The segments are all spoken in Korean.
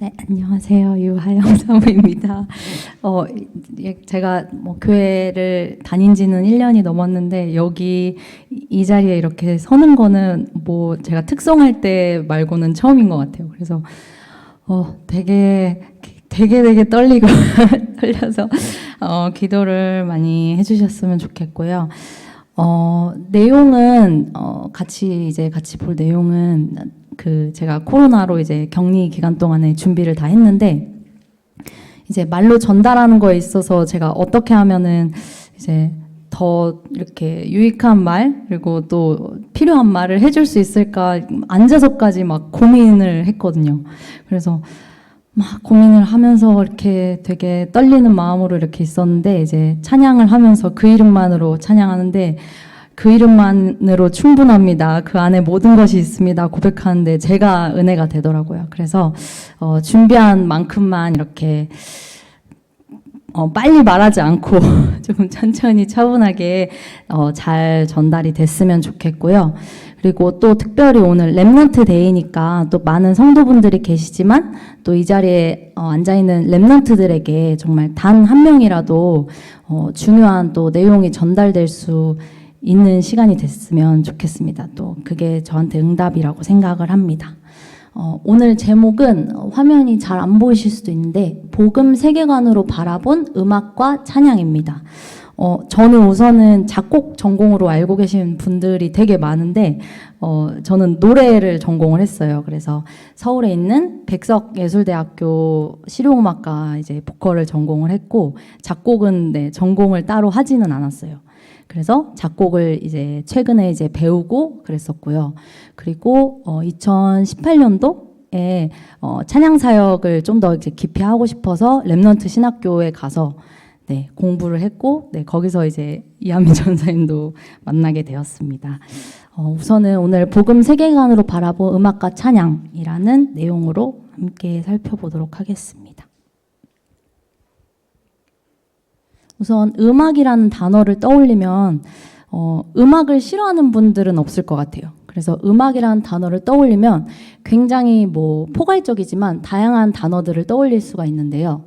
네, 안녕하세요. 유하영 사무입니다. 제가 뭐 교회를 다닌 지는 1년이 넘었는데 여기 이 자리에 이렇게 서는 거는 뭐 제가 특송할 때 말고는 처음인 것 같아요. 그래서 되게 떨리고 떨려서 기도를 많이 해주셨으면 좋겠고요. 내용은 같이 볼 내용은 제가 코로나로 이제 격리 기간 동안에 준비를 다 했는데 이제 말로 전달하는 거에 있어서 제가 어떻게 하면은 이제 더 이렇게 유익한 말 그리고 또 필요한 말을 해줄 수 있을까 앉아서까지 막 고민을 했거든요. 그래서 막 고민을 하면서 이렇게 되게 떨리는 마음으로 이렇게 있었는데 이제 찬양을 하면서 그 이름만으로 찬양하는데 그 이름만으로 충분합니다. 그 안에 모든 것이 있습니다. 고백하는데 제가 은혜가 되더라고요. 그래서 준비한 만큼만 이렇게 빨리 말하지 않고 조금 천천히 차분하게 잘 전달이 됐으면 좋겠고요. 그리고 또 특별히 오늘 렘넌트 데이니까 또 많은 성도분들이 계시지만 또 이 자리에 앉아있는 렘넌트들에게 정말 단 한 명이라도 중요한 또 내용이 전달될 수 있는 시간이 됐으면 좋겠습니다. 또 그게 저한테 응답이라고 생각을 합니다. 오늘 제목은 화면이 잘 안 보이실 수도 있는데 복음 세계관으로 바라본 음악과 찬양입니다. 저는 우선은 작곡 전공으로 알고 계신 분들이 되게 많은데 저는 노래를 전공을 했어요. 그래서 서울에 있는 백석예술대학교 실용음악과 이제 보컬을 전공을 했고 작곡은 전공을 따로 하지는 않았어요. 그래서 작곡을 이제 최근에 이제 배우고 그랬었고요. 그리고 2018년도에 찬양 사역을 좀 더 이제 깊이 하고 싶어서 렘넌트 신학교에 가서 공부를 했고 거기서 이제 이하민 전사님도 만나게 되었습니다. 우선은 오늘 복음 세계관으로 바라본 음악과 찬양이라는 내용으로 함께 살펴보도록 하겠습니다. 우선 음악이라는 단어를 떠올리면 음악을 싫어하는 분들은 없을 것 같아요. 그래서 음악이라는 단어를 떠올리면 굉장히 포괄적이지만 다양한 단어들을 떠올릴 수가 있는데요.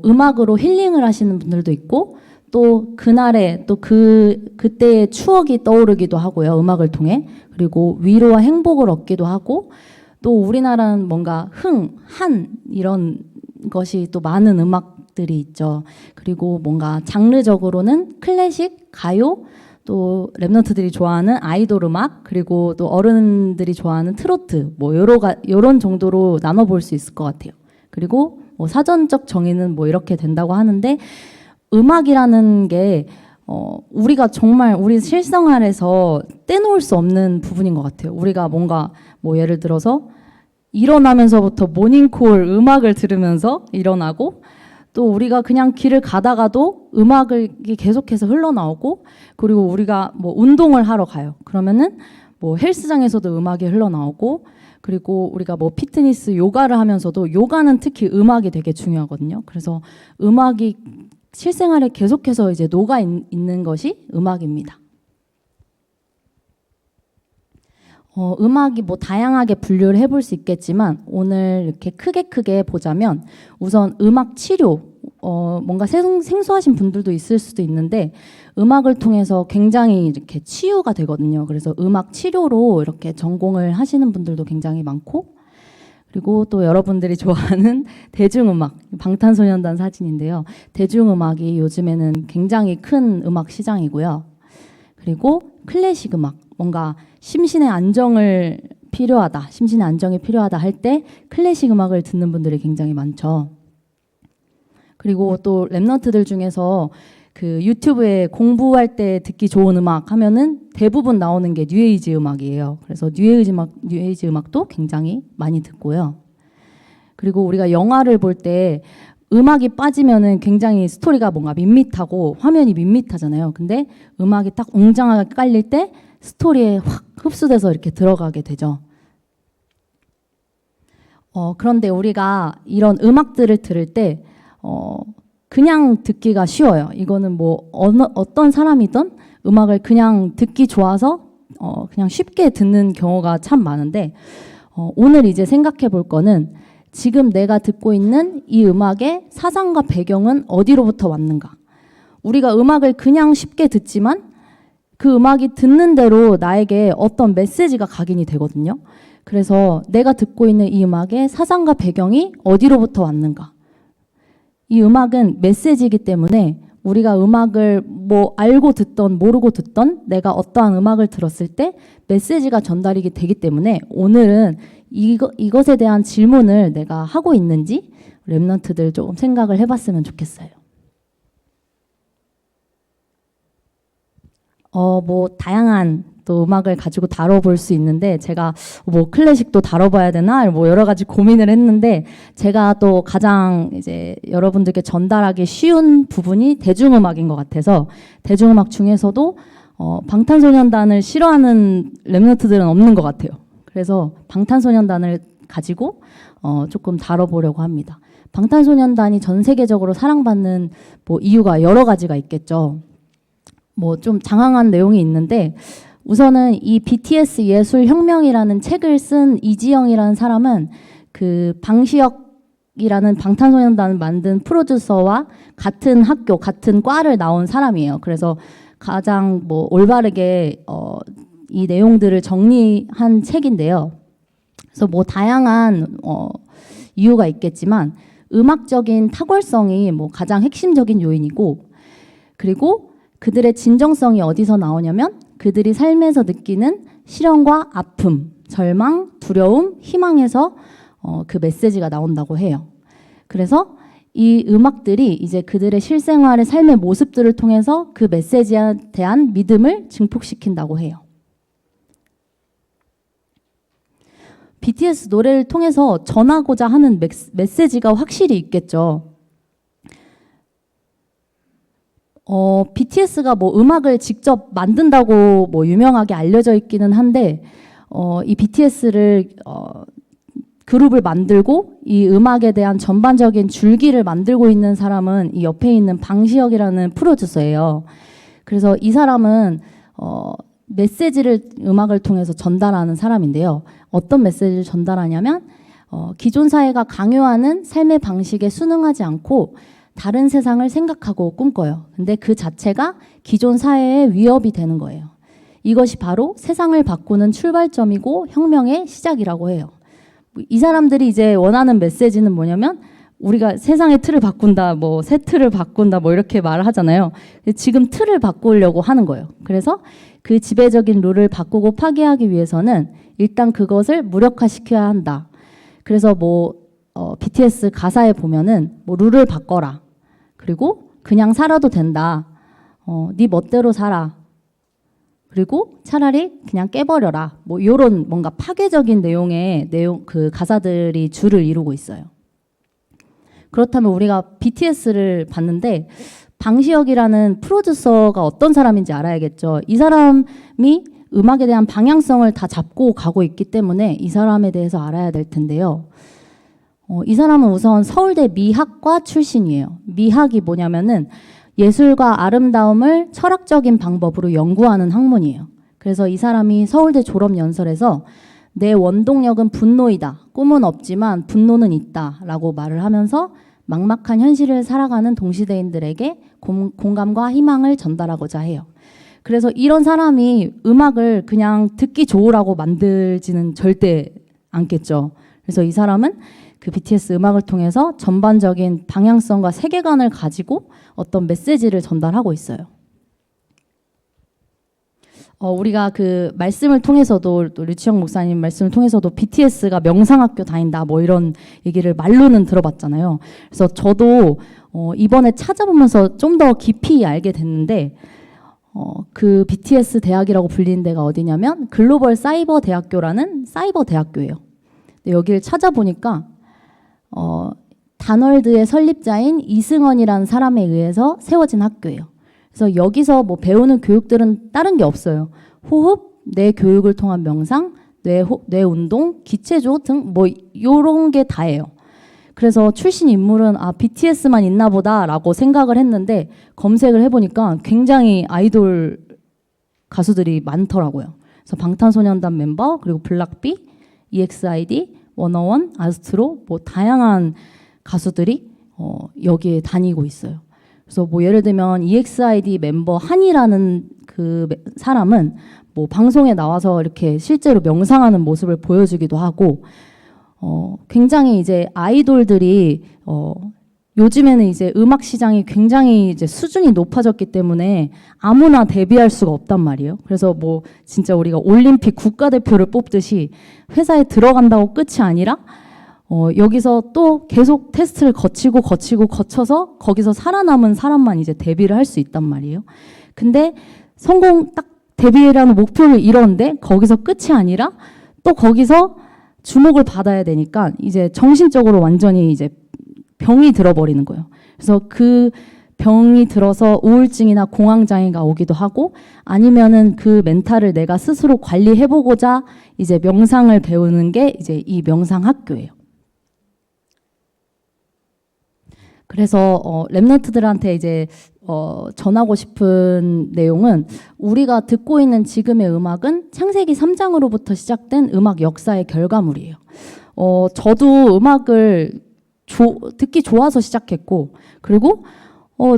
음악으로 힐링을 하시는 분들도 있고 또 그날의 또 그때의 추억이 떠오르기도 하고요. 음악을 통해. 그리고 위로와 행복을 얻기도 하고 또 우리나라는 뭔가 한 이런 것이 또 많은 음악들이 있죠. 그리고 뭔가 장르적으로는 클래식, 가요, 또 랩런트들이 좋아하는 아이돌 음악, 그리고 또 어른들이 좋아하는 트로트, 요런 정도로 나눠볼 수 있을 것 같아요. 그리고 사전적 정의는 이렇게 된다고 하는데 음악이라는 게 우리가 정말 우리 실생활에서 떼놓을 수 없는 부분인 것 같아요. 우리가 뭔가 예를 들어서 일어나면서부터 모닝콜 음악을 들으면서 일어나고 또 우리가 그냥 길을 가다가도 음악이 계속해서 흘러나오고 그리고 우리가 운동을 하러 가요. 그러면은 헬스장에서도 음악이 흘러나오고 그리고 우리가 피트니스 요가를 하면서도 요가는 특히 음악이 되게 중요하거든요. 그래서 음악이 실생활에 계속해서 이제 녹아 있는 것이 음악입니다. 음악이 다양하게 분류를 해볼 수 있겠지만 오늘 이렇게 크게 보자면 우선 음악 치료, 뭔가 생소하신 분들도 있을 수도 있는데 음악을 통해서 굉장히 이렇게 치유가 되거든요. 그래서 음악 치료로 이렇게 전공을 하시는 분들도 굉장히 많고 그리고 또 여러분들이 좋아하는 대중음악, 방탄소년단 사진인데요. 대중음악이 요즘에는 굉장히 큰 음악 시장이고요. 그리고 클래식 음악, 뭔가 심신의 안정이 필요하다 할 때 클래식 음악을 듣는 분들이 굉장히 많죠. 그리고 또 랩런트들 중에서 유튜브에 공부할 때 듣기 좋은 음악 하면은 대부분 나오는 게 뉴에이지 음악이에요. 그래서 뉴에이지 음악도 굉장히 많이 듣고요. 그리고 우리가 영화를 볼 때 음악이 빠지면은 굉장히 스토리가 뭔가 밋밋하고 화면이 밋밋하잖아요. 근데 음악이 딱 웅장하게 깔릴 때 스토리에 확 흡수돼서 이렇게 들어가게 되죠. 그런데 우리가 이런 음악들을 들을 때 그냥 듣기가 쉬워요. 이거는 어떤 사람이든 음악을 그냥 듣기 좋아서 그냥 쉽게 듣는 경우가 참 많은데 오늘 이제 생각해 볼 거는 지금 내가 듣고 있는 이 음악의 사상과 배경은 어디로부터 왔는가? 우리가 음악을 그냥 쉽게 듣지만 그 음악이 듣는 대로 나에게 어떤 메시지가 각인이 되거든요. 그래서 내가 듣고 있는 이 음악의 사상과 배경이 어디로부터 왔는가? 이 음악은 메시지이기 때문에 우리가 음악을 뭐 알고 듣던 모르고 듣던 내가 어떠한 음악을 들었을 때 메시지가 전달이 되기 때문에 오늘은 이것에 대한 질문을 내가 하고 있는지 랩런트들 조금 생각을 해봤으면 좋겠어요. 뭐 다양한 또 음악을 가지고 다뤄볼 수 있는데 제가 뭐 클래식도 다뤄봐야 되나 뭐 여러 가지 고민을 했는데 제가 또 가장 이제 여러분들께 전달하기 쉬운 부분이 대중음악인 것 같아서 대중음악 중에서도 방탄소년단을 싫어하는 랩런트들은 없는 것 같아요. 그래서 방탄소년단을 가지고 조금 다뤄보려고 합니다. 방탄소년단이 전 세계적으로 사랑받는 뭐 이유가 여러 가지가 있겠죠. 뭐 좀 장황한 내용이 있는데 우선은 이 BTS 예술혁명이라는 책을 쓴 이지영이라는 사람은 그 방시혁이라는 방탄소년단을 만든 프로듀서와 같은 학교, 같은 과를 나온 사람이에요. 그래서 가장 뭐 올바르게 이 내용들을 정리한 책인데요. 그래서 뭐 다양한 이유가 있겠지만 음악적인 탁월성이 뭐 가장 핵심적인 요인이고 그리고 그들의 진정성이 어디서 나오냐면 그들이 삶에서 느끼는 시련과 아픔, 절망, 두려움, 희망에서 그 메시지가 나온다고 해요. 그래서 이 음악들이 이제 그들의 실생활의 삶의 모습들을 통해서 그 메시지에 대한 믿음을 증폭시킨다고 해요. BTS 노래를 통해서 전하고자 하는 메시지가 확실히 있겠죠. BTS가 뭐 음악을 직접 만든다고 뭐 유명하게 알려져 있기는 한데 이 BTS를 그룹을 만들고 이 음악에 대한 전반적인 줄기를 만들고 있는 사람은 이 옆에 있는 방시혁이라는 프로듀서예요. 그래서 이 사람은 메시지를 음악을 통해서 전달하는 사람인데요. 어떤 메시지를 전달하냐면 기존 사회가 강요하는 삶의 방식에 순응하지 않고 다른 세상을 생각하고 꿈꿔요. 근데 그 자체가 기존 사회의 위협이 되는 거예요. 이것이 바로 세상을 바꾸는 출발점이고 혁명의 시작이라고 해요. 이 사람들이 이제 원하는 메시지는 뭐냐면 우리가 세상의 틀을 바꾼다, 뭐 새 틀을 바꾼다, 뭐 이렇게 말을 하잖아요. 지금 틀을 바꾸려고 하는 거예요. 그래서 그 지배적인 룰을 바꾸고 파괴하기 위해서는 일단 그것을 무력화시켜야 한다. 그래서 뭐 BTS 가사에 보면은 뭐 룰을 바꿔라. 그리고 그냥 살아도 된다. 네 멋대로 살아. 그리고 차라리 그냥 깨버려라. 뭐 이런 뭔가 파괴적인 내용의 그 가사들이 줄을 이루고 있어요. 그렇다면 우리가 BTS를 봤는데 방시혁이라는 프로듀서가 어떤 사람인지 알아야겠죠. 이 사람이 음악에 대한 방향성을 다 잡고 가고 있기 때문에 이 사람에 대해서 알아야 될 텐데요. 이 사람은 우선 서울대 미학과 출신이에요. 미학이 뭐냐면은 예술과 아름다움을 철학적인 방법으로 연구하는 학문이에요. 그래서 이 사람이 서울대 졸업 연설에서 내 원동력은 분노이다. 꿈은 없지만 분노는 있다. 라고 말을 하면서 막막한 현실을 살아가는 동시대인들에게 공감과 희망을 전달하고자 해요. 그래서 이런 사람이 음악을 그냥 듣기 좋으라고 만들지는 절대 않겠죠. 그래서 이 사람은 그 BTS 음악을 통해서 전반적인 방향성과 세계관을 가지고 어떤 메시지를 전달하고 있어요. 우리가 그 말씀을 통해서도 또 류치영 목사님 말씀을 통해서도 BTS가 명상학교 다닌다 뭐 이런 얘기를 말로는 들어봤잖아요. 그래서 저도 이번에 찾아보면서 좀 더 깊이 알게 됐는데 그 BTS 대학이라고 불리는 데가 어디냐면 글로벌 사이버 대학교라는 사이버 대학교예요. 근데 여기를 찾아보니까 단월드의 설립자인 이승헌이라는 사람에 의해서 세워진 학교예요. 그래서 여기서 뭐 배우는 교육들은 다른 게 없어요. 호흡, 뇌 교육을 통한 명상, 뇌 운동, 기체조 등 뭐 요런 게 다예요. 그래서 출신 인물은 BTS만 있나 보다라고 생각을 했는데 검색을 해보니까 굉장히 아이돌 가수들이 많더라고요. 그래서 방탄소년단 멤버, 그리고 블락비, EXID, 워너원, 아스트로, 뭐 다양한 가수들이 여기에 다니고 있어요. 그래서 뭐 예를 들면 EXID 멤버 한이라는 그 사람은 뭐 방송에 나와서 이렇게 실제로 명상하는 모습을 보여주기도 하고, 굉장히 이제 아이돌들이 요즘에는 이제 음악 시장이 굉장히 이제 수준이 높아졌기 때문에 아무나 데뷔할 수가 없단 말이에요. 그래서 뭐 진짜 우리가 올림픽 국가대표를 뽑듯이 회사에 들어간다고 끝이 아니라 여기서 또 계속 테스트를 거쳐서 거기서 살아남은 사람만 이제 데뷔를 할 수 있단 말이에요. 근데 성공 딱 데뷔라는 목표를 이뤘는데 거기서 끝이 아니라 또 거기서 주목을 받아야 되니까 이제 정신적으로 완전히 이제 병이 들어버리는 거예요. 그래서 그 병이 들어서 우울증이나 공황장애가 오기도 하고, 아니면은 그 멘탈을 내가 스스로 관리해보고자 이제 명상을 배우는 게 이제 이 명상학교예요. 그래서 랩런트들한테 이제 전하고 싶은 내용은, 우리가 듣고 있는 지금의 음악은 창세기 3장으로부터 시작된 음악 역사의 결과물이에요. 저도 음악을 듣기 좋아서 시작했고, 그리고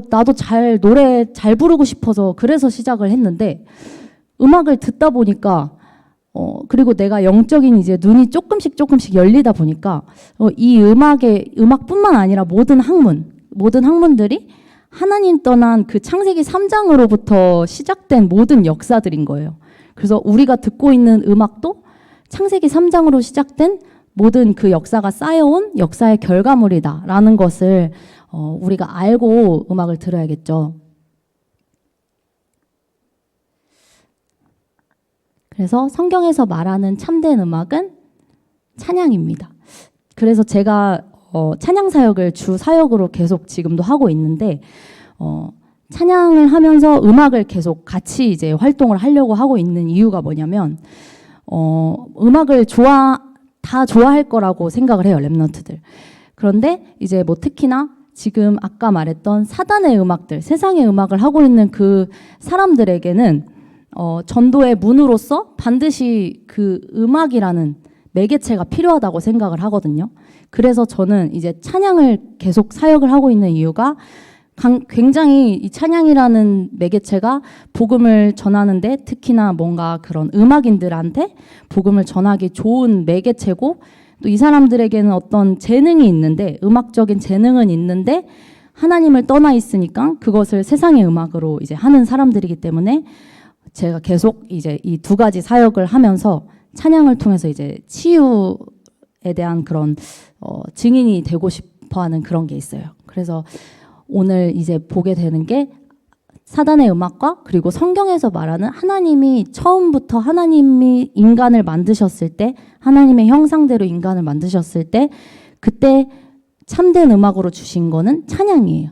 나도 노래 잘 부르고 싶어서 그래서 시작을 했는데, 음악을 듣다 보니까 그리고 내가 영적인 이제 눈이 조금씩 열리다 보니까 이 음악뿐만 아니라 모든 학문들이 하나님 떠난 그 창세기 3장으로부터 시작된 모든 역사들인 거예요. 그래서 우리가 듣고 있는 음악도 창세기 3장으로 시작된 모든 그 역사가 쌓여온 역사의 결과물이다라는 것을 우리가 알고 음악을 들어야겠죠. 그래서 성경에서 말하는 참된 음악은 찬양입니다. 그래서 제가 찬양 사역을 주 사역으로 계속 지금도 하고 있는데, 찬양을 하면서 음악을 계속 같이 이제 활동을 하려고 하고 있는 이유가 뭐냐면, 음악을 다 좋아할 거라고 생각을 해요, 랩런트들. 그런데 이제 뭐 특히나 지금 아까 말했던 사단의 음악들, 세상의 음악을 하고 있는 그 사람들에게는 전도의 문으로서 반드시 그 음악이라는 매개체가 필요하다고 생각을 하거든요. 그래서 저는 이제 찬양을 계속 사역을 하고 있는 이유가, 굉장히 이 찬양이라는 매개체가 복음을 전하는데, 특히나 뭔가 그런 음악인들한테 복음을 전하기 좋은 매개체고, 또 이 사람들에게는 어떤 재능이 있는데, 음악적인 재능은 있는데 하나님을 떠나 있으니까 그것을 세상의 음악으로 이제 하는 사람들이기 때문에, 제가 계속 이제 이 두 가지 사역을 하면서 찬양을 통해서 이제 치유에 대한 그런 증인이 되고 싶어 하는 그런 게 있어요. 그래서 오늘 이제 보게 되는 게, 사단의 음악과 그리고 성경에서 말하는 하나님이 처음부터 하나님이 인간을 만드셨을 때, 하나님의 형상대로 인간을 만드셨을 때, 그때 참된 음악으로 주신 거는 찬양이에요.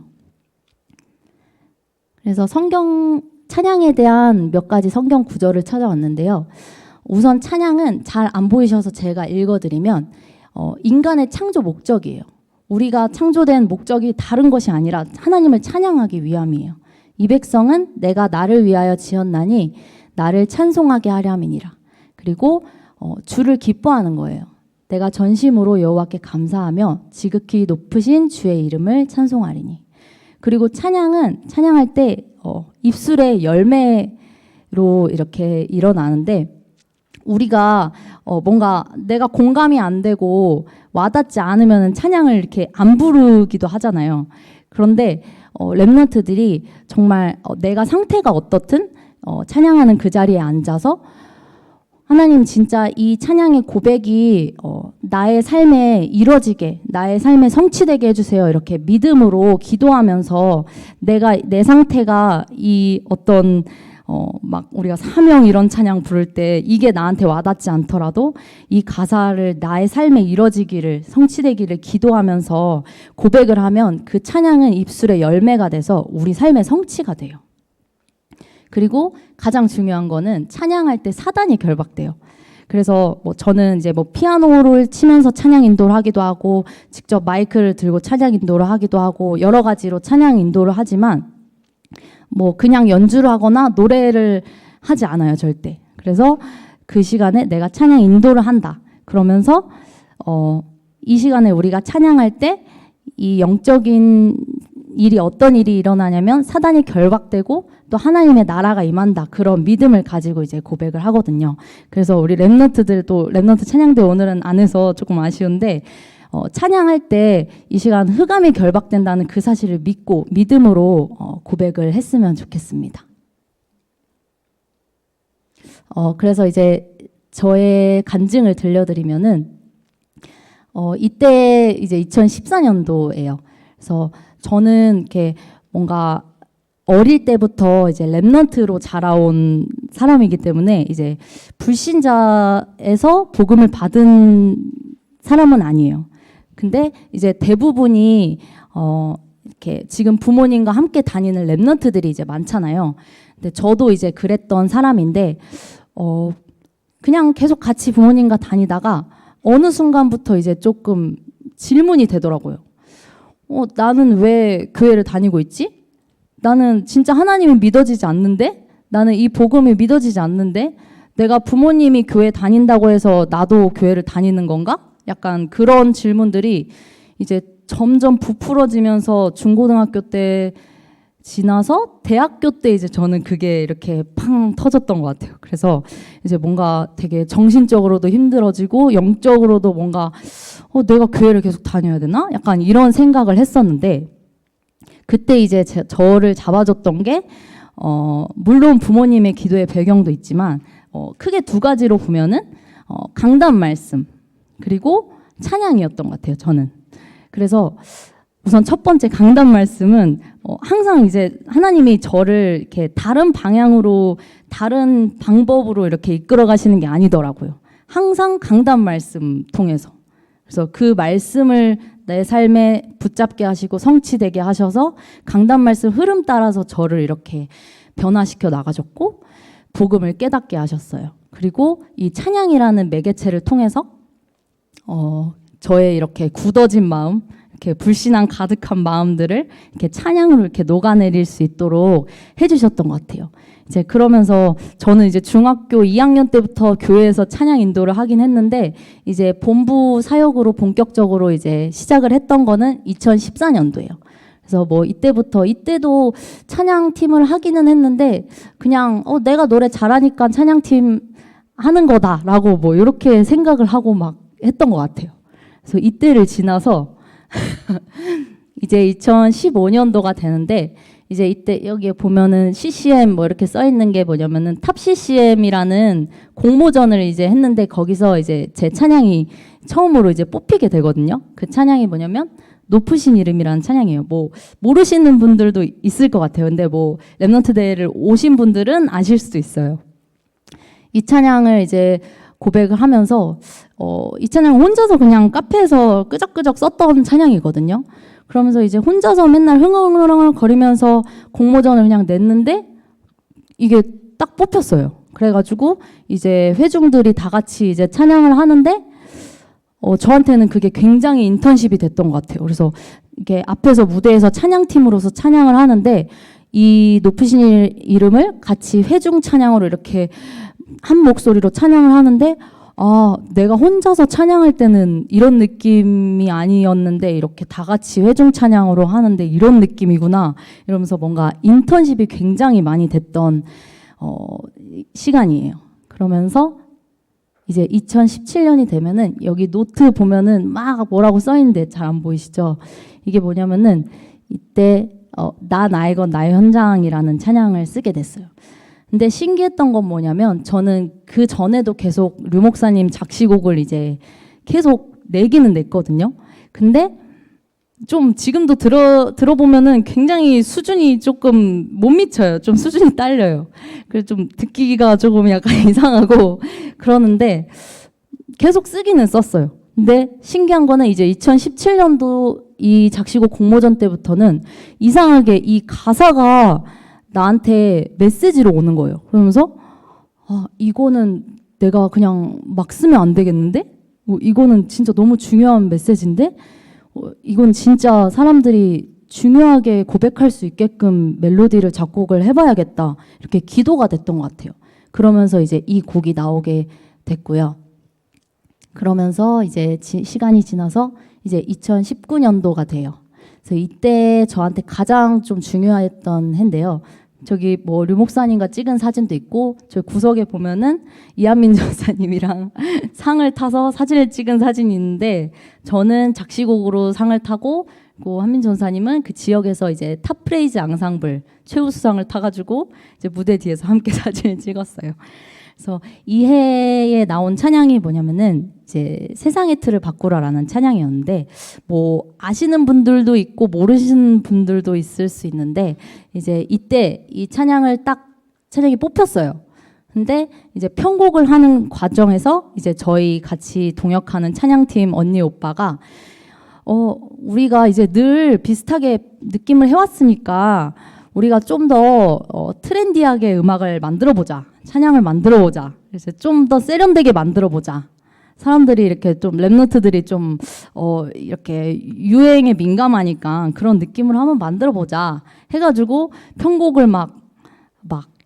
그래서 찬양에 대한 몇 가지 성경 구절을 찾아왔는데요. 우선 찬양은 잘 안 보이셔서 제가 읽어드리면, 인간의 창조 목적이에요. 우리가 창조된 목적이 다른 것이 아니라 하나님을 찬양하기 위함이에요. 이 백성은 내가 나를 위하여 지었나니 나를 찬송하게 하려 함이니라. 그리고 주를 기뻐하는 거예요. 내가 전심으로 여호와께 감사하며 지극히 높으신 주의 이름을 찬송하리니. 그리고 찬양할 때 입술의 열매로 이렇게 일어나는데, 우리가 뭔가 내가 공감이 안 되고 와닿지 않으면 찬양을 이렇게 안 부르기도 하잖아요. 그런데 랩런트들이 정말 내가 상태가 어떻든 찬양하는 그 자리에 앉아서, 하나님 진짜 이 찬양의 고백이 나의 삶에 이루어지게, 나의 삶에 성취되게 해주세요. 이렇게 믿음으로 기도하면서 내 상태가 이 어떤 막 우리가 사명 이런 찬양 부를 때 이게 나한테 와닿지 않더라도 이 가사를 나의 삶에 이루어지기를, 성취되기를 기도하면서 고백을 하면 그 찬양은 입술의 열매가 돼서 우리 삶의 성취가 돼요. 그리고 가장 중요한 거는 찬양할 때 사단이 결박돼요. 그래서 저는 이제 피아노를 치면서 찬양 인도를 하기도 하고, 직접 마이크를 들고 찬양 인도를 하기도 하고, 여러 가지로 찬양 인도를 하지만 그냥 연주를 하거나 노래를 하지 않아요, 절대. 그래서 그 시간에 내가 찬양 인도를 한다. 그러면서 이 시간에 우리가 찬양할 때 이 영적인 일이 어떤 일이 일어나냐면 사단이 결박되고 또 하나님의 나라가 임한다. 그런 믿음을 가지고 이제 고백을 하거든요. 그래서 우리 랩런트들도 랩런트 찬양대 오늘은 안 해서 조금 아쉬운데 찬양할 때 이 시간 흑암이 결박된다는 그 사실을 믿고 믿음으로 고백을 했으면 좋겠습니다. 그래서 이제 저의 간증을 들려드리면은 이때 이제 2014년도예요. 그래서 저는 이렇게 뭔가 어릴 때부터 이제 랩넌트로 자라온 사람이기 때문에 이제 불신자에서 복음을 받은 사람은 아니에요. 근데 이제 대부분이 이렇게 지금 부모님과 함께 다니는 랩넌트들이 이제 많잖아요. 근데 저도 이제 그랬던 사람인데 그냥 계속 같이 부모님과 다니다가 어느 순간부터 이제 조금 질문이 되더라고요. 나는 왜 교회를 다니고 있지? 나는 진짜 하나님이 믿어지지 않는데? 나는 이 복음이 믿어지지 않는데? 내가 부모님이 교회 다닌다고 해서 나도 교회를 다니는 건가? 약간 그런 질문들이 이제 점점 부풀어지면서 중고등학교 때 지나서 대학교 때 이제 저는 그게 이렇게 팡 터졌던 것 같아요. 그래서 이제 뭔가 되게 정신적으로도 힘들어지고 영적으로도 뭔가 내가 교회를 계속 다녀야 되나? 약간 이런 생각을 했었는데 그때 이제 저를 잡아줬던 게 물론 부모님의 기도의 배경도 있지만 크게 두 가지로 보면은 강단 말씀 그리고 찬양이었던 것 같아요. 저는. 그래서 우선 첫 번째 강단 말씀은 항상 이제 하나님이 저를 이렇게 다른 방향으로 다른 방법으로 이렇게 이끌어 가시는 게 아니더라고요. 항상 강단 말씀 통해서. 그래서 그 말씀을 내 삶에 붙잡게 하시고 성취되게 하셔서 강단 말씀 흐름 따라서 저를 이렇게 변화시켜 나가셨고 복음을 깨닫게 하셨어요. 그리고 이 찬양이라는 매개체를 통해서 저의 이렇게 굳어진 마음 이렇게 불신앙 가득한 마음들을 이렇게 찬양으로 이렇게 녹아내릴 수 있도록 해주셨던 것 같아요. 이제 그러면서 저는 이제 중학교 2학년 때부터 교회에서 찬양 인도를 하긴 했는데 이제 본부 사역으로 본격적으로 이제 시작을 했던 거는 2014년도예요. 그래서 뭐 이때도 찬양팀을 하기는 했는데 그냥 내가 노래 잘하니까 찬양팀 하는 거다라고 뭐 이렇게 생각을 하고 막 했던 것 같아요. 그래서 이때를 지나서 이제 2015년도가 되는데 이제 이때 여기에 보면은 CCM 뭐 이렇게 써 있는 게 뭐냐면은 탑 CCM이라는 공모전을 이제 했는데 거기서 이제 제 찬양이 처음으로 이제 뽑히게 되거든요. 그 찬양이 뭐냐면 높으신 이름이라는 찬양이에요. 뭐 모르시는 분들도 있을 것 같아요. 근데 뭐 랩넌트 대회를 오신 분들은 아실 수도 있어요. 이 찬양을 이제 고백을 하면서 이 찬양 혼자서 그냥 카페에서 끄적끄적 썼던 찬양이거든요. 그러면서 이제 혼자서 맨날 흥얼흥얼 거리면서 공모전을 그냥 냈는데 이게 딱 뽑혔어요. 그래가지고 이제 회중들이 다 같이 이제 찬양을 하는데 저한테는 그게 굉장히 인턴십이 됐던 것 같아요. 그래서 이게 앞에서 무대에서 찬양팀으로서 찬양을 하는데 이 높으신 이름을 같이 회중 찬양으로 이렇게 한 목소리로 찬양을 하는데 내가 혼자서 찬양할 때는 이런 느낌이 아니었는데 이렇게 다 같이 회중 찬양으로 하는데 이런 느낌이구나 이러면서 뭔가 인턴십이 굉장히 많이 됐던 시간이에요. 그러면서 이제 2017년이 되면은 여기 노트 보면은 막 뭐라고 써 있는데 잘 안 보이시죠? 이게 뭐냐면은 이때 나 나의 것 나의 현장이라는 찬양을 쓰게 됐어요. 근데 신기했던 건 뭐냐면 저는 그 전에도 계속 류 목사님 작시곡을 이제 계속 내기는 냈거든요. 근데 좀 지금도 들어보면은 굉장히 수준이 조금 못 미쳐요. 좀 수준이 딸려요. 그래서 좀 듣기가 조금 약간 이상하고 그러는데 계속 쓰기는 썼어요. 근데 신기한 거는 이제 2017년도 이 작시곡 공모전 때부터는 이상하게 이 가사가 나한테 메시지로 오는 거예요. 그러면서 이거는 내가 그냥 막 쓰면 안 되겠는데? 이거는 진짜 너무 중요한 메시지인데? 이건 진짜 사람들이 중요하게 고백할 수 있게끔 멜로디를 작곡을 해봐야겠다. 이렇게 기도가 됐던 것 같아요. 그러면서 이제 이 곡이 나오게 됐고요. 그러면서 이제 시간이 지나서 이제 2019년도가 돼요. 그래서 이때 저한테 가장 좀 중요했던 해인데요. 저기 뭐 류 목사님과 찍은 사진도 있고 저 구석에 보면은 이한민 전사님이랑 상을 타서 사진을 찍은 사진이 있는데 저는 작시곡으로 상을 타고 그 한민 전사님은 그 지역에서 이제 탑프레이즈 앙상블 최우수상을 타가지고 이제 무대 뒤에서 함께 사진을 찍었어요. 그래서 이 해에 나온 찬양이 뭐냐면은 이제 세상의 틀을 바꾸라라는 찬양이었는데 뭐 아시는 분들도 있고 모르시는 분들도 있을 수 있는데 이제 이때 이 찬양을 딱 찬양이 뽑혔어요. 근데 이제 편곡을 하는 과정에서 이제 저희 같이 동역하는 찬양팀 언니 오빠가 우리가 이제 늘 비슷하게 느낌을 해왔으니까 우리가 좀 더 트렌디하게 음악을 만들어보자. 찬양을 만들어보자. 그래서 좀 더 세련되게 만들어보자. 사람들이 이렇게 좀 랩노트들이 좀 이렇게 유행에 민감하니까 그런 느낌을 한번 만들어보자. 해가지고 편곡을 막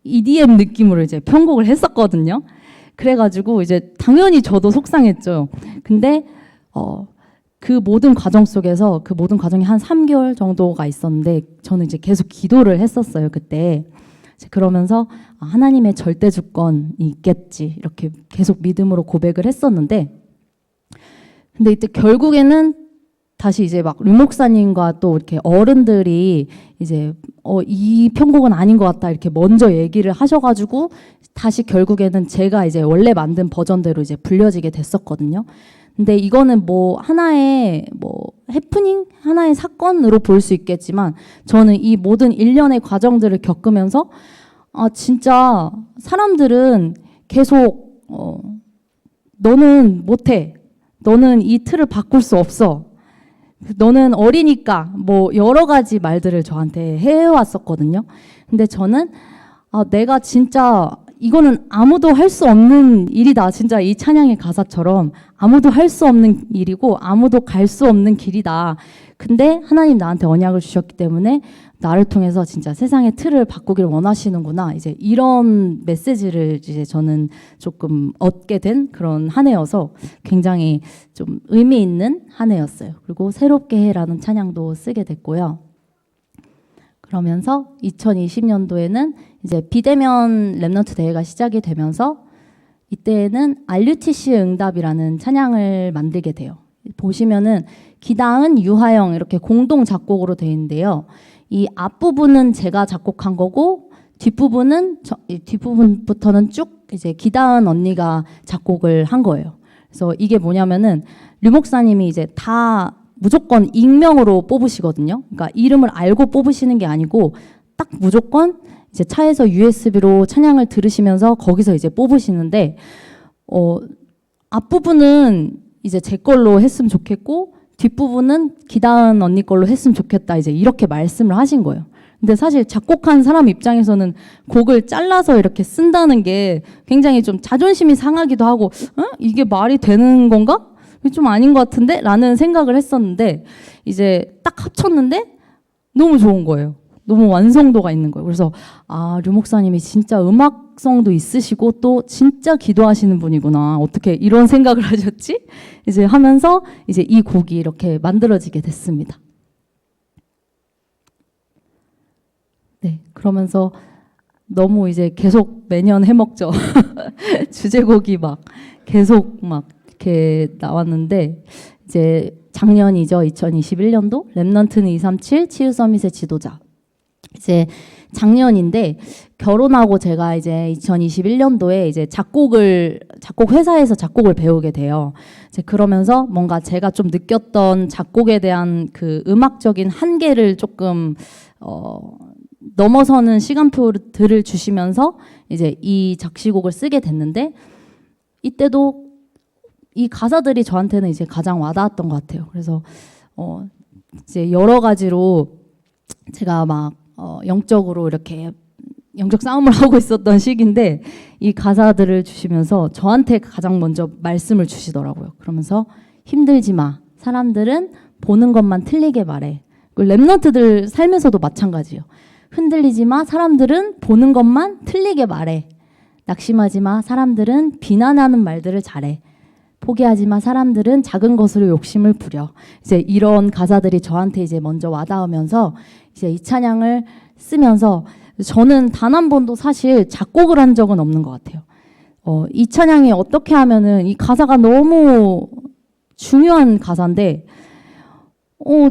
EDM 느낌으로 이제 편곡을 했었거든요. 그래가지고 이제 당연히 저도 속상했죠. 근데 그 모든 과정 속에서 그 모든 과정이 한 3개월 정도가 있었는데 저는 이제 계속 기도를 했었어요, 그때. 그러면서 하나님의 절대 주권이 있겠지 이렇게 계속 믿음으로 고백을 했었는데 근데 이때 결국에는 다시 이제 막 류 목사님과 또 이렇게 어른들이 이제 이 편곡은 아닌 것 같다 이렇게 먼저 얘기를 하셔가지고 다시 결국에는 제가 이제 원래 만든 버전대로 이제 불려지게 됐었거든요. 근데 이거는 뭐 하나의 뭐 해프닝, 하나의 사건으로 볼 수 있겠지만 저는 이 모든 일련의 과정들을 겪으면서 진짜 사람들은 계속 너는 못해. 너는 이 틀을 바꿀 수 없어. 너는 어리니까 뭐 여러 가지 말들을 저한테 해왔었거든요. 근데 저는 내가 진짜 이거는 아무도 할 수 없는 일이다. 진짜 이 찬양의 가사처럼 아무도 할 수 없는 일이고 아무도 갈 수 없는 길이다. 근데 하나님 나한테 언약을 주셨기 때문에 나를 통해서 진짜 세상의 틀을 바꾸길 원하시는구나. 이제 이런 메시지를 이제 저는 조금 얻게 된 그런 한 해여서 굉장히 좀 의미 있는 한 해였어요. 그리고 새롭게 해라는 찬양도 쓰게 됐고요. 그러면서 2020년도에는 이제 비대면 랩넌트 대회가 시작이 되면서 이때는 RUTC의 응답이라는 찬양을 만들게 돼요. 보시면은 기당은 유하영 이렇게 공동 작곡으로 되어 있는데요. 이 앞부분은 제가 작곡한 거고 뒷부분부터는 쭉 이제 기다은 언니가 작곡을 한 거예요. 그래서 이게 뭐냐면은 류 목사님이 이제 다 무조건 익명으로 뽑으시거든요. 그러니까 이름을 알고 뽑으시는 게 아니고 딱 무조건 이제 차에서 USB로 찬양을 들으시면서 거기서 이제 뽑으시는데 앞부분은 이제 제 걸로 했으면 좋겠고 뒷부분은 기다은 언니 걸로 했으면 좋겠다 이제 이렇게 말씀을 하신 거예요. 근데 사실 작곡한 사람 입장에서는 곡을 잘라서 이렇게 쓴다는 게 굉장히 좀 자존심이 상하기도 하고 이게 말이 되는 건가? 좀 아닌 것 같은데? 라는 생각을 했었는데 이제 딱 합쳤는데 너무 좋은 거예요. 너무 완성도가 있는 거예요. 그래서 류 목사님이 진짜 음악성도 있으시고 또 진짜 기도하시는 분이구나. 어떻게 이런 생각을 하셨지? 이제 하면서 이제 이 곡이 이렇게 만들어지게 됐습니다. 네, 그러면서 너무 이제 계속 매년 해먹죠. 주제곡이 막 계속 막 이렇게 나왔는데 이제 작년이죠. 2021년도 랩넌트는 237 치유 서밋의 지도자. 이제 작년인데 결혼하고 제가 이제 2021년도에 이제 작곡 회사에서 작곡을 배우게 돼요. 이제 그러면서 뭔가 제가 좀 느꼈던 작곡에 대한 그 음악적인 한계를 조금 넘어서는 시간표들을 주시면서 이제 이 작시곡을 쓰게 됐는데 이때도 이 가사들이 저한테는 이제 가장 와닿았던 것 같아요. 그래서 이제 여러 가지로 제가 막 영적으로 이렇게 영적 싸움을 하고 있었던 시기인데 이 가사들을 주시면서 저한테 가장 먼저 말씀을 주시더라고요. 그러면서 힘들지 마. 사람들은 보는 것만 틀리게 말해. 랩런트들 삶에서도 마찬가지예요. 흔들리지 마. 사람들은 보는 것만 틀리게 말해. 낙심하지 마. 사람들은 비난하는 말들을 잘해. 포기하지만 사람들은 작은 것으로 욕심을 부려. 이제 이런 가사들이 저한테 이제 먼저 와닿으면서 이제 이 찬양을 쓰면서 저는 단 한 번도 사실 작곡을 한 적은 없는 것 같아요. 이 찬양이 어떻게 하면은 이 가사가 너무 중요한 가사인데,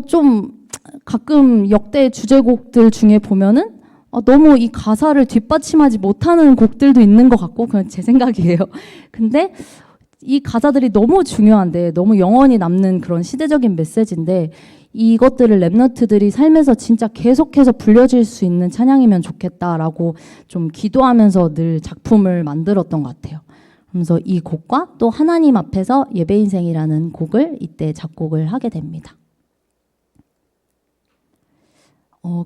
좀 가끔 역대 주제곡들 중에 보면은 너무 이 가사를 뒷받침하지 못하는 곡들도 있는 것 같고, 그건 제 생각이에요. 근데 이 가사들이 너무 중요한데, 너무 영원히 남는 그런 시대적인 메시지인데, 이것들을 랩런트들이 삶에서 진짜 계속해서 불려질 수 있는 찬양이면 좋겠다라고 좀 기도하면서 늘 작품을 만들었던 것 같아요. 그래서 이 곡과 또 하나님 앞에서 예배인생이라는 곡을 이때 작곡을 하게 됩니다.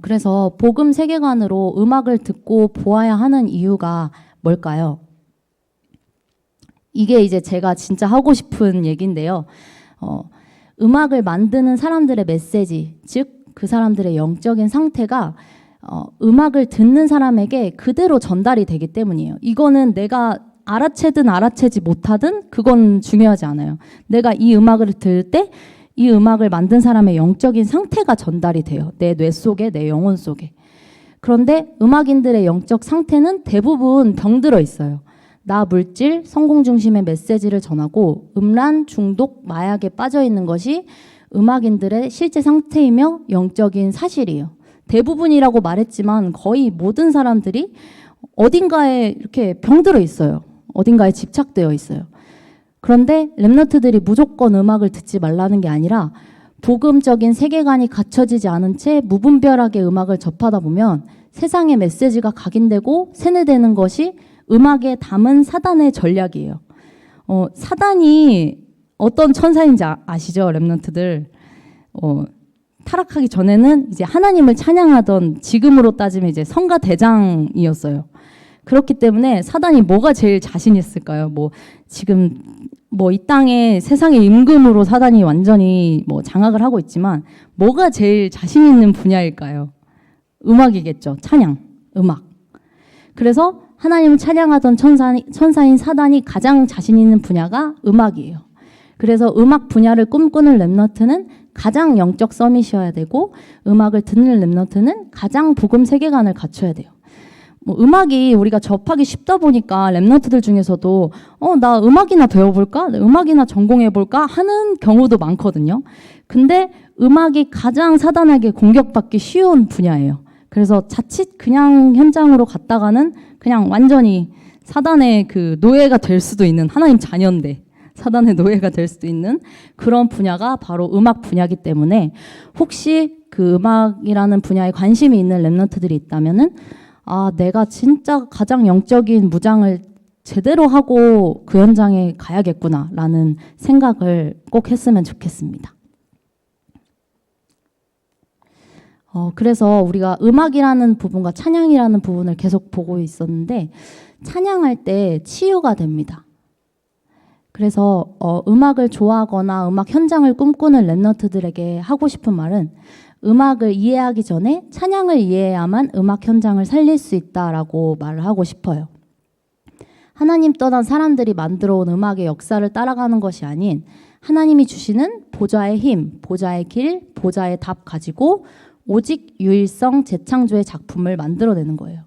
그래서 복음 세계관으로 음악을 듣고 보아야 하는 이유가 뭘까요? 이게 이제 제가 진짜 하고 싶은 얘기인데요. 음악을 만드는 사람들의 메시지, 즉 그 사람들의 영적인 상태가 음악을 듣는 사람에게 그대로 전달이 되기 때문이에요. 이거는 내가 알아채든 알아채지 못하든 그건 중요하지 않아요. 내가 이 음악을 들을 때 이 음악을 만든 사람의 영적인 상태가 전달이 돼요. 내 뇌 속에, 내 영혼 속에. 그런데 음악인들의 영적 상태는 대부분 병들어 있어요. 나 물질, 성공 중심의 메시지를 전하고 음란, 중독, 마약에 빠져 있는 것이 음악인들의 실제 상태이며 영적인 사실이에요. 대부분이라고 말했지만 거의 모든 사람들이 어딘가에 이렇게 병들어 있어요. 어딘가에 집착되어 있어요. 그런데 랩런트들이 무조건 음악을 듣지 말라는 게 아니라 복음적인 세계관이 갖춰지지 않은 채 무분별하게 음악을 접하다 보면 세상의 메시지가 각인되고 세뇌되는 것이 음악에 담은 사단의 전략이에요. 사단이 어떤 천사인지 아시죠, 랩런트들? 타락하기 전에는 이제 하나님을 찬양하던, 지금으로 따지면 이제 성가 대장이었어요. 그렇기 때문에 사단이 뭐가 제일 자신 있을까요? 지금 이 땅에 세상의 임금으로 사단이 완전히 장악을 하고 있지만 뭐가 제일 자신 있는 분야일까요? 음악이겠죠. 찬양, 음악. 그래서 하나님을 찬양하던 천사인 사단이 가장 자신 있는 분야가 음악이에요. 그래서 음악 분야를 꿈꾸는 랩런트는 가장 영적 서밋이어야 되고, 음악을 듣는 랩런트는 가장 복음 세계관을 갖춰야 돼요. 음악이 우리가 접하기 쉽다 보니까 랩런트들 중에서도 나 음악이나 배워볼까? 음악이나 전공해볼까? 하는 경우도 많거든요. 근데 음악이 가장 사단에게 공격받기 쉬운 분야예요. 그래서 자칫 그냥 현장으로 갔다가는 그냥 완전히 사단의 그 노예가 될 수도 있는, 하나님 자녀인데 사단의 노예가 될 수도 있는 그런 분야가 바로 음악 분야이기 때문에, 혹시 그 음악이라는 분야에 관심이 있는 랩런트들이 있다면은 내가 진짜 가장 영적인 무장을 제대로 하고 그 현장에 가야겠구나라는 생각을 꼭 했으면 좋겠습니다. 그래서 우리가 음악이라는 부분과 찬양이라는 부분을 계속 보고 있었는데, 찬양할 때 치유가 됩니다. 그래서 음악을 좋아하거나 음악 현장을 꿈꾸는 랩런트들에게 하고 싶은 말은, 음악을 이해하기 전에 찬양을 이해해야만 음악 현장을 살릴 수 있다라고 말을 하고 싶어요. 하나님 떠난 사람들이 만들어 온 음악의 역사를 따라가는 것이 아닌, 하나님이 주시는 보좌의 힘, 보좌의 길, 보좌의 답 가지고 오직 유일성 재창조의 작품을 만들어내는 거예요.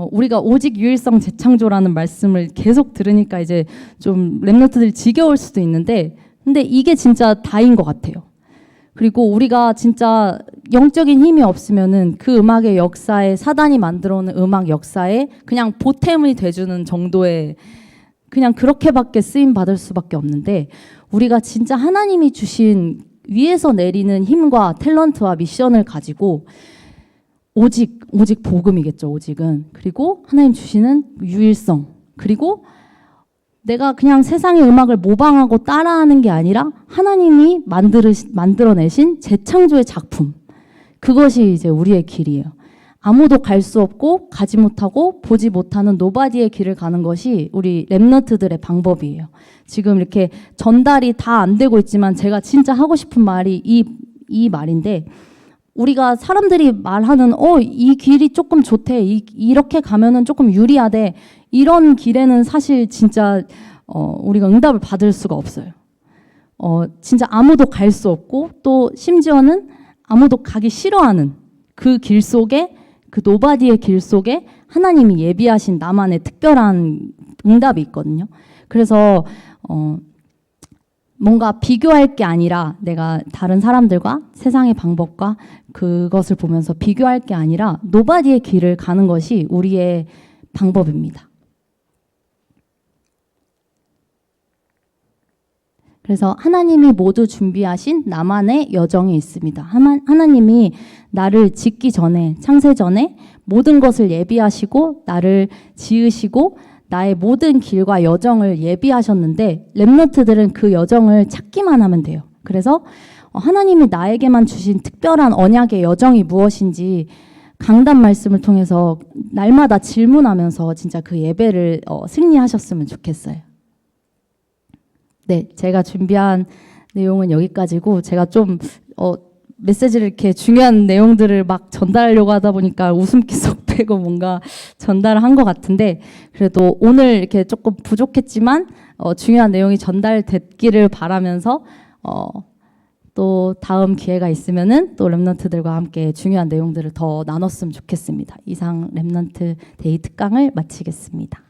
우리가 오직 유일성 재창조라는 말씀을 계속 들으니까 이제 좀 랩런트들이 지겨울 수도 있는데, 근데 이게 진짜 다인 것 같아요. 그리고 우리가 진짜 영적인 힘이 없으면은 그 음악의 역사에, 사단이 만들어오는 음악 역사에 그냥 보탬이 돼주는 정도의, 그냥 그렇게밖에 쓰임 받을 수밖에 없는데, 우리가 진짜 하나님이 주신 위에서 내리는 힘과 탤런트와 미션을 가지고 오직 복음이겠죠. 오직은. 그리고 하나님 주시는 유일성, 그리고 내가 그냥 세상의 음악을 모방하고 따라하는 게 아니라 하나님이 만들어내신 재창조의 작품, 그것이 이제 우리의 길이에요. 아무도 갈 수 없고 가지 못하고 보지 못하는 노바디의 길을 가는 것이 우리 랩런트들의 방법이에요. 지금 이렇게 전달이 다 안 되고 있지만 제가 진짜 하고 싶은 말이 이 말인데, 우리가 사람들이 말하는 이 길이 조금 좋대, 이렇게 가면은 조금 유리하대, 이런 길에는 사실 진짜 우리가 응답을 받을 수가 없어요. 진짜 아무도 갈 수 없고 또 심지어는 아무도 가기 싫어하는 그 길 속에 그 노바디의 길 속에 하나님이 예비하신 나만의 특별한 응답이 있거든요. 그래서 뭔가 비교할 게 아니라 내가 다른 사람들과 세상의 방법과 그것을 보면서 비교할 게 아니라 노바디의 길을 가는 것이 우리의 방법입니다. 그래서 하나님이 모두 준비하신 나만의 여정이 있습니다. 하나님이 나를 짓기 전에, 창세 전에 모든 것을 예비하시고 나를 지으시고 나의 모든 길과 여정을 예비하셨는데 렘넌트들은 그 여정을 찾기만 하면 돼요. 그래서 하나님이 나에게만 주신 특별한 언약의 여정이 무엇인지 강단 말씀을 통해서 날마다 질문하면서 진짜 그 예배를 승리하셨으면 좋겠어요. 네, 제가 준비한 내용은 여기까지고 제가 좀 메시지를 이렇게 중요한 내용들을 막 전달하려고 하다 보니까 웃음기 쏙 빼고 뭔가 전달을 한 것 같은데 그래도 오늘 이렇게 조금 부족했지만 중요한 내용이 전달됐기를 바라면서 또 다음 기회가 있으면은 또 렘넌트들과 함께 중요한 내용들을 더 나눴으면 좋겠습니다. 이상 렘넌트 데이 특강을 마치겠습니다.